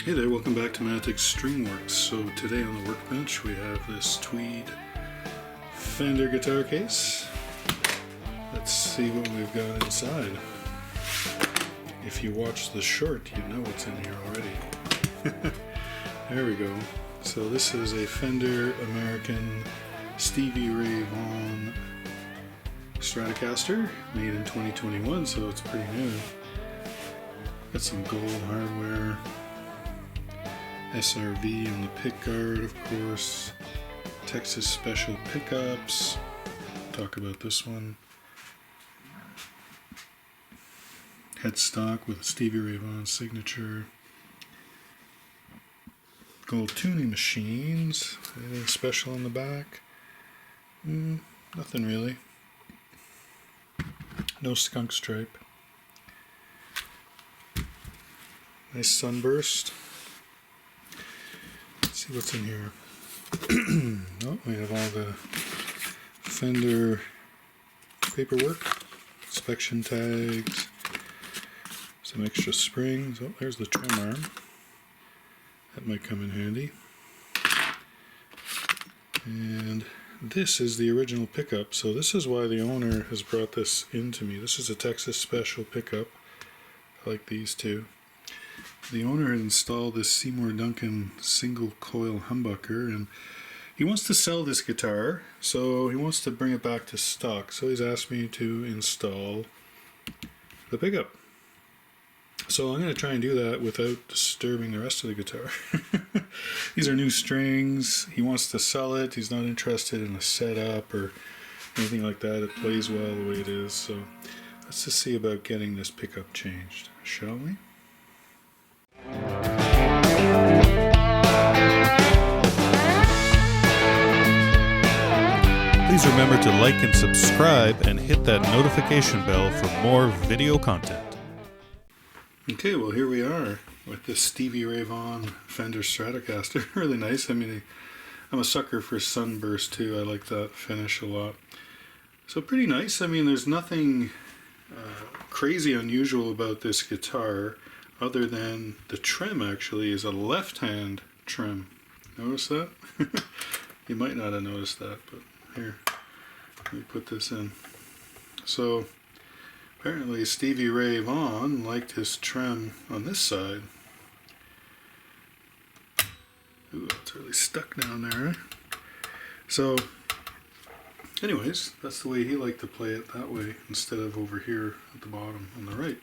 Hey there, welcome back to Mantic Stringworks. So today on the workbench we have this tweed Fender guitar case. Let's see what we've got inside. If you watch the short, you know what's in here already. There we go. So this is a Fender American Stevie Vaughan Stratocaster, made in 2021, so it's pretty new. Got some gold hardware. SRV on the pickguard, of course. Texas special pickups. Talk about this one. Headstock with Stevie Vaughan signature. Gold tuning machines. Anything special on the back? Nothing really. No skunk stripe. Nice sunburst. See what's in here. Oh, we have all the Fender paperwork, inspection tags, some extra springs. Oh, there's the trim arm. That might come in handy. And this is the original pickup. So this is why the owner has brought this into me. This is a Texas special pickup. I like these two. The owner had installed this Seymour Duncan single coil humbucker, and he wants to sell this guitar, so he wants to bring it back to stock. So he's asked me to install the pickup. So I'm going to try and do that without disturbing the rest of the guitar. These are new strings. He wants to sell it. He's not interested in a setup or anything like that. It plays well the way it is. So let's just see about getting this pickup changed, shall we? Please remember to like and subscribe and hit that notification bell for more video content. Okay, well here we are with this Stevie Vaughan Fender Stratocaster. Really nice. I mean, I'm a sucker for sunburst too. I like that finish a lot. So pretty nice. I mean, there's nothing crazy unusual about this guitar other than the trim actually is a left-hand trim. Notice that? You might not have noticed that, but here, let me put this in. So apparently Stevie Vaughan liked his trim on this side. Ooh, it's really stuck down there, eh? So anyways, that's the way he liked to play it, that way, instead of over here at the bottom on the right.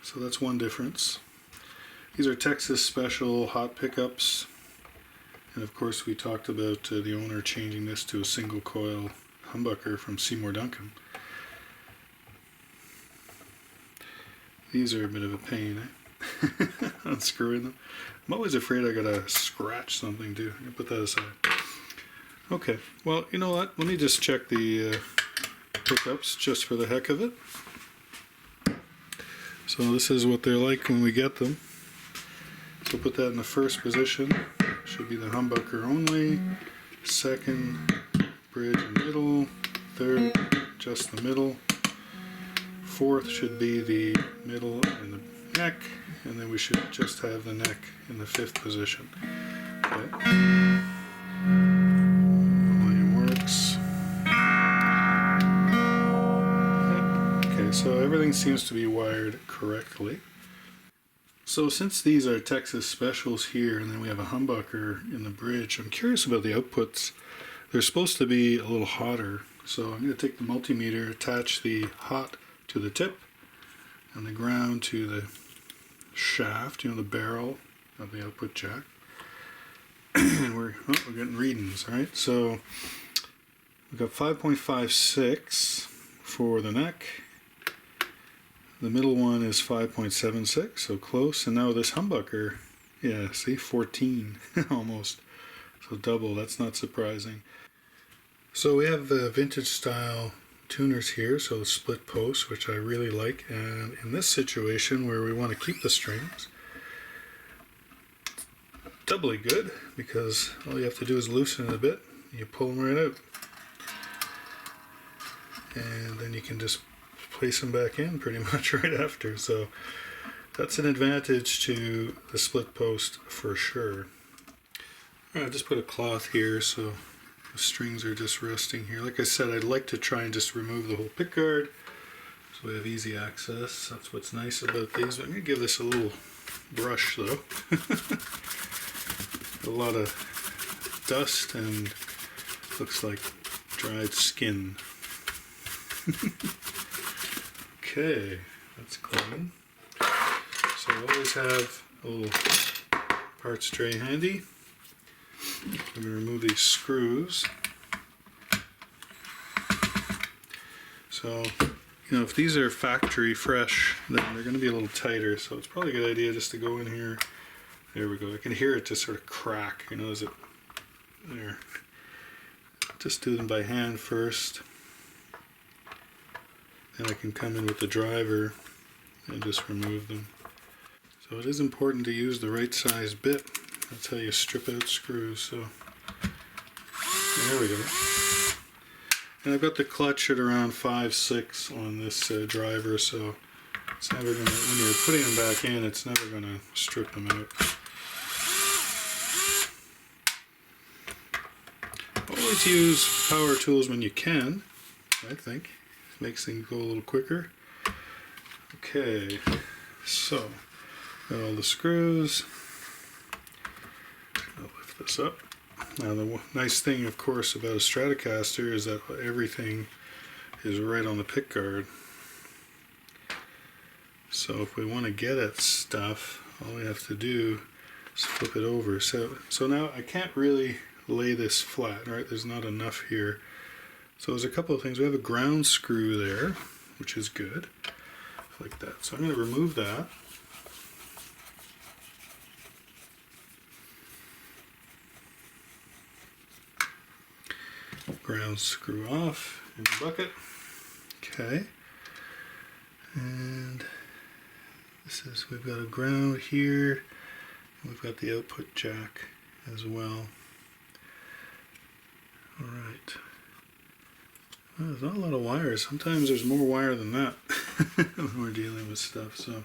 So that's one difference. These are Texas special hot pickups. And of course we talked about the owner changing this to a single coil humbucker from Seymour Duncan. These are a bit of a pain, eh? Unscrewing them. I'm always afraid I gotta scratch something too. I'm gonna put that aside. Okay, well, you know what? Let me just check the pickups just for the heck of it. So this is what they're like when we get them. So put that in the first position. Should be the humbucker only. Second, bridge and middle. Third, just the middle. Fourth should be the middle and the neck. And then we should just have the neck in the fifth position. Okay. Volume works. Okay, so everything seems to be wired correctly. So since these are Texas specials here, and then we have a humbucker in the bridge, I'm curious about the outputs. They're supposed to be a little hotter, so I'm going to take the multimeter, attach the hot to the tip, and the ground to the shaft, you know, the barrel of the output jack. And we're getting readings, right? So we've got 5.56 for the neck. The middle one is 5.76, so close. And now this humbucker, yeah, see, 14 almost. So double, that's not surprising. So we have the vintage style tuners here, so split posts, which I really like. And in this situation where we want to keep the strings, doubly good, because all you have to do is loosen it a bit, and you pull them right out. And then you can just place them back in pretty much right after. So That's an advantage to the split post for sure. All right, I just put a cloth here so the strings are just resting here. Like I said, I'd like to try and just remove the whole pickguard so we have easy access. That's what's nice about these. I'm going to give this a little brush though. A lot of dust and looks like dried skin. Okay, that's clean. So I always have a little parts tray handy. I'm going to remove these screws. So, you know, if these are factory fresh, then they're going to be a little tighter. So it's probably a good idea just to go in here. There we go. I can hear it just sort of crack, you know, as it there. Just do them by hand first. Then I can come in with the driver and just remove them. So it is important to use the right size bit. That's how you strip out screws. So there we go. And I've got the clutch at around 5/6 on this driver, so it's never gonna, when you're putting them back in, it's never gonna strip them out. Always use power tools when you can, I think. It makes things go a little quicker. Okay, so got all the screws. I'll lift this up. Now the nice thing, of course, about a Stratocaster is that everything is right on the pickguard. So if we want to get at stuff, all we have to do is flip it over. So now I can't really lay this flat, right? There's not enough here. So there's a couple of things. We have a ground screw there, which is good, like that. So I'm going to remove that. Ground screw off in the bucket. Okay. And this is, we've got a ground here. We've got the output jack as well. Alright. Well, there's not a lot of wires. Sometimes there's more wire than that when we're dealing with stuff. So,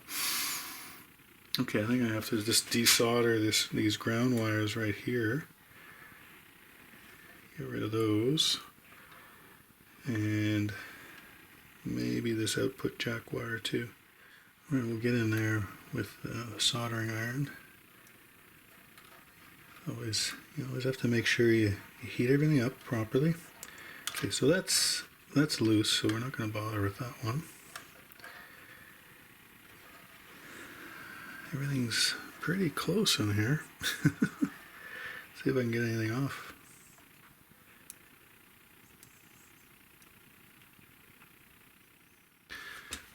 okay, I think I have to just desolder these ground wires right here. Get rid of those. And maybe this output jack wire too. All right, we'll get in there with the soldering iron. You always have to make sure you heat everything up properly. Okay, so that's loose, so we're not going to bother with that one. Everything's pretty close in here. See if I can get anything off.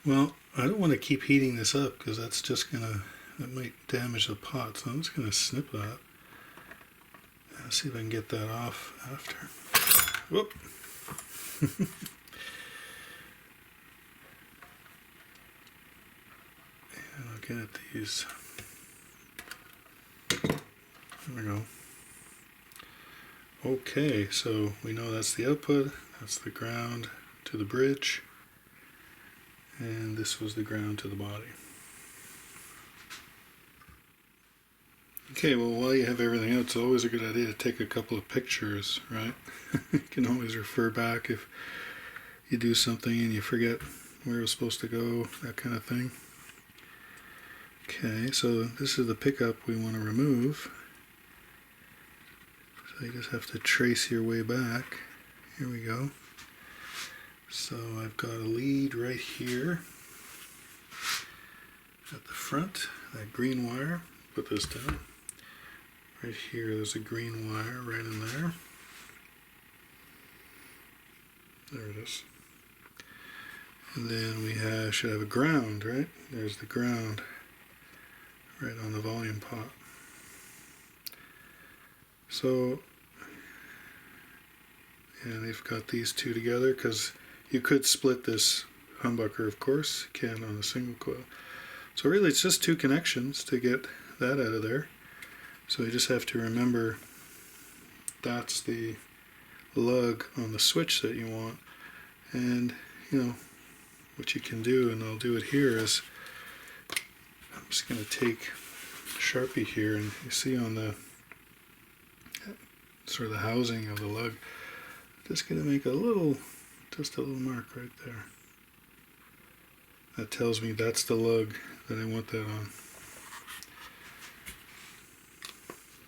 Well, I don't want to keep heating this up because that's just that might damage the pot. So I'm just going to snip that. And see if I can get that off after. Whoop. And I'll get at these. There we go. Okay, so we know that's the output. That's the ground to the bridge. And this was the ground to the body. Okay, well, while you have everything out, it's always a good idea to take a couple of pictures, right? You can always refer back if you do something and you forget where it was supposed to go, that kind of thing. Okay, so this is the pickup we want to remove. So you just have to trace your way back. Here we go. So I've got a lead right here at the front, that green wire. Put this down. Right here, there's a green wire right in there. There it is. And then we should have a ground, right? There's the ground right on the volume pot. So, and they've got these two together because you could split this humbucker, of course, you can on a single coil. So really it's just two connections to get that out of there. So you just have to remember that's the lug on the switch that you want. And you know what you can do, and I'll do it here, is just going to take Sharpie here, and you see on the sort of the housing of the lug, just going to make just a little mark right there. That tells me that's the lug that I want that on.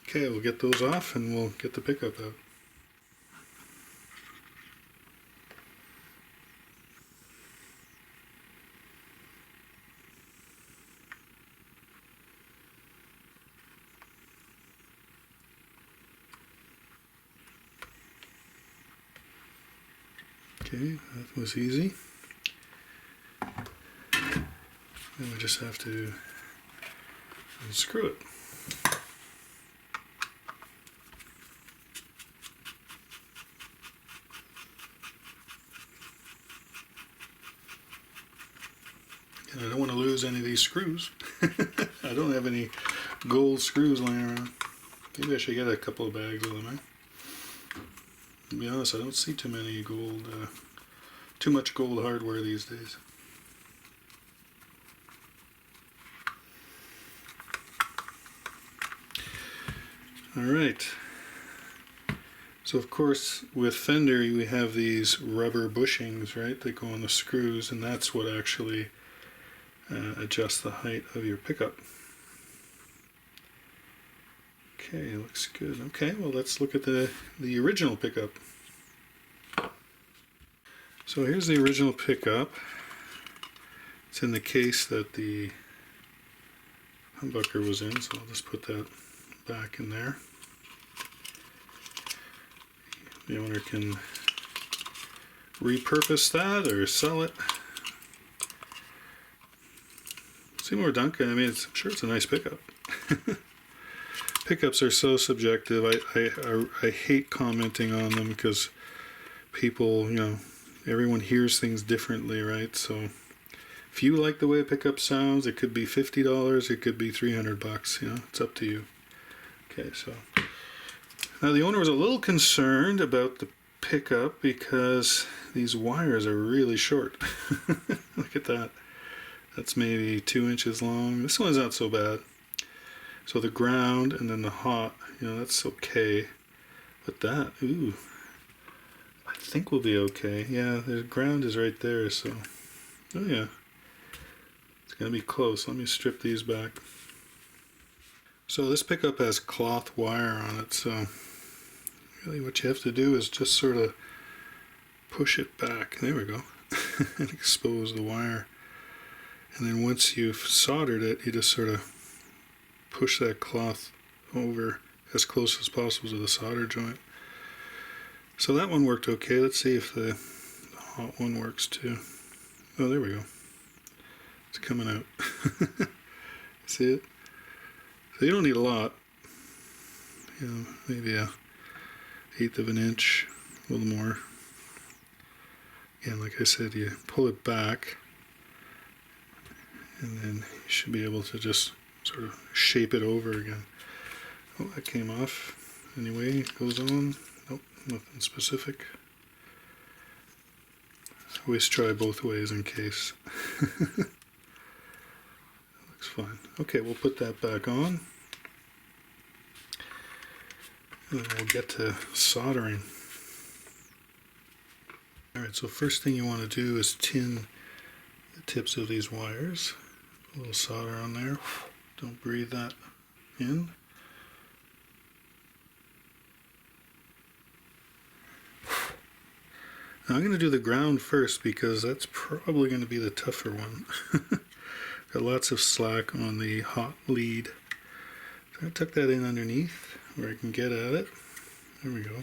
Okay, we'll get those off and we'll get the pickup out. Okay, that was easy. Then we just have to unscrew it. And I don't want to lose any of these screws. I don't have any gold screws laying around. Maybe I should get a couple of bags of them, eh? To be honest, I don't see too much gold hardware these days. Alright, so of course with Fender we have these rubber bushings, right, that go on the screws, and that's what actually adjusts the height of your pickup. Okay, looks good. Okay, well let's look at the original pickup. So here's the original pickup. It's in the case that the humbucker was in, so I'll just put that back in there. The owner can repurpose that or sell it. Seymour Duncan, I mean, I'm sure it's a nice pickup. Pickups are so subjective. I hate commenting on them because people, everyone hears things differently, right? So if you like the way a pickup sounds, it could be $50, it could be $300, it's up to you. Okay, so now the owner was a little concerned about the pickup because these wires are really short. Look at that. That's maybe 2 inches long. This one's not so bad. So the ground and then the hot, that's okay. But that, ooh, I think we'll be okay. Yeah, the ground is right there, so, oh yeah. It's gonna be close. Let me strip these back. So this pickup has cloth wire on it, so really what you have to do is just sort of push it back. There we go. And expose the wire. And then once you've soldered it, you just sort of push that cloth over as close as possible to the solder joint. So that one worked okay. Let's see if the hot one works too. Oh, there we go. It's coming out. See it? So you don't need a lot. Maybe a 1/8 of an inch, a little more. Again, like I said, you pull it back, and then you should be able to just sort of shape it over again. Oh, that came off. Anyway, it goes on. Nope, nothing specific. Always try both ways in case. Looks fine. Okay, we'll put that back on. And then we'll get to soldering. Alright, so first thing you want to do is tin the tips of these wires. A little solder on there. Don't breathe that in. Now I'm going to do the ground first because that's probably going to be the tougher one. Got lots of slack on the hot lead. So I tuck that in underneath where I can get at it. There we go.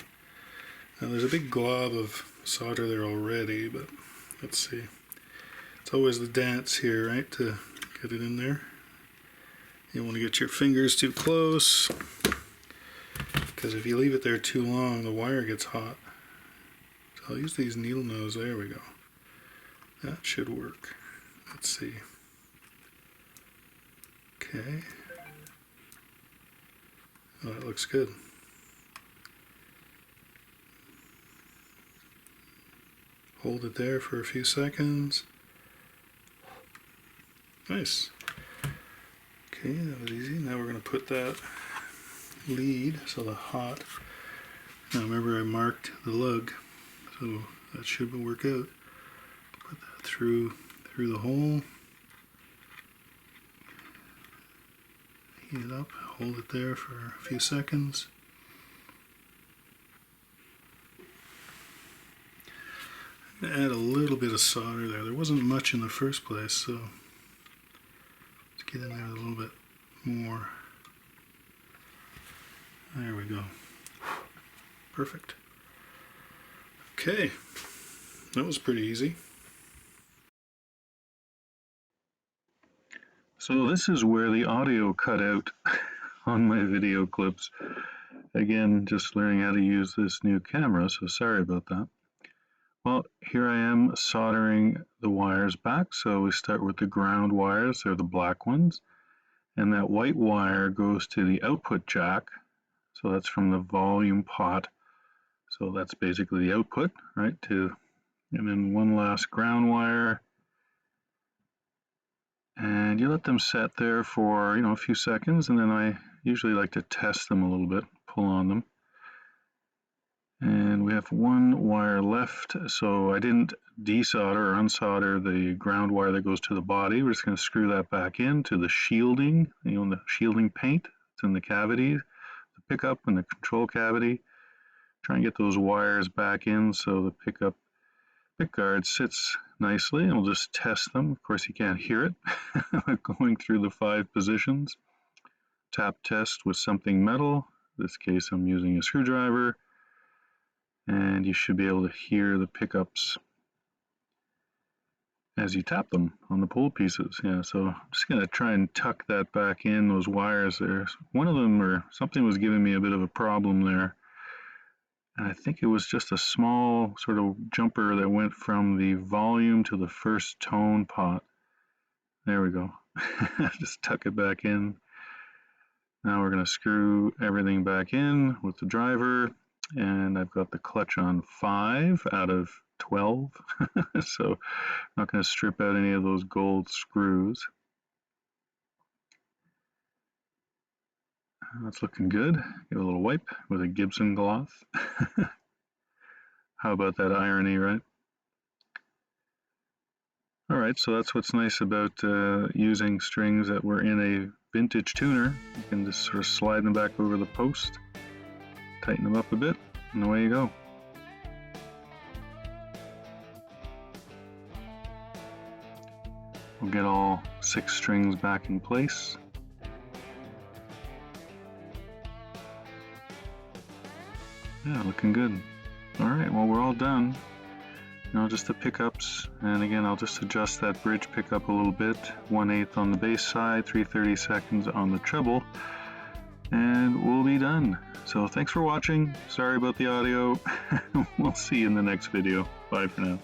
Now there's a big glob of solder there already, but let's see. It's always the dance here, right, to get it in there. You don't want to get your fingers too close, because if you leave it there too long, the wire gets hot. So I'll use these needle nose. There we go. That should work. Let's see. Okay. Oh, that looks good. Hold it there for a few seconds. Nice. Okay, that was easy. Now we're going to put that lead, so the hot. Now remember I marked the lug, so that should work out. Put that through the hole. Heat it up, hold it there for a few seconds. I'm going to add a little bit of solder there. There wasn't much in the first place, so let's get in there a little bit more. There we go. Perfect. Okay, that was pretty easy. So this is where the audio cut out on my video clips. Again, just learning how to use this new camera, so sorry about that. Well, here I am soldering the wires back. So we start with the ground wires, they're the black ones. And that white wire goes to the output jack. So that's from the volume pot. So that's basically the output, right? And then one last ground wire. And you let them set there for, a few seconds, and then I usually like to test them a little bit, pull on them. And we have one wire left, so I didn't desolder or unsolder the ground wire that goes to the body. We're just going to screw that back into the shielding, the shielding paint. It's in the cavity, the pickup and the control cavity. Try and get those wires back in so the pick guard sits nicely, and we'll just test them. Of course, you can't hear it going through the 5 positions. Tap test with something metal. In this case, I'm using a screwdriver, and you should be able to hear the pickups as you tap them on the pull pieces. Yeah, so I'm just going to try and tuck that back in, those wires there. One of them, or something was giving me a bit of a problem there. And I think it was just a small sort of jumper that went from the volume to the first tone pot. There we go. Just tuck it back in. Now we're going to screw everything back in with the driver. And I've got the clutch on 5 out of 12. So I'm not going to strip out any of those gold screws. That's looking good. Give it a little wipe with a Gibson cloth. How about that irony, right? All right, so that's what's nice about using strings that were in a vintage tuner. You can just sort of slide them back over the post, tighten them up a bit, and away you go. We'll get all 6 strings back in place. Yeah, looking good. All right, well, we're all done. Just the pickups, and again, I'll just adjust that bridge pickup a little bit. 1/8 on the bass side, 3/32 on the treble, and we'll be done. So thanks for watching. Sorry about the audio. We'll see you in the next video. Bye for now.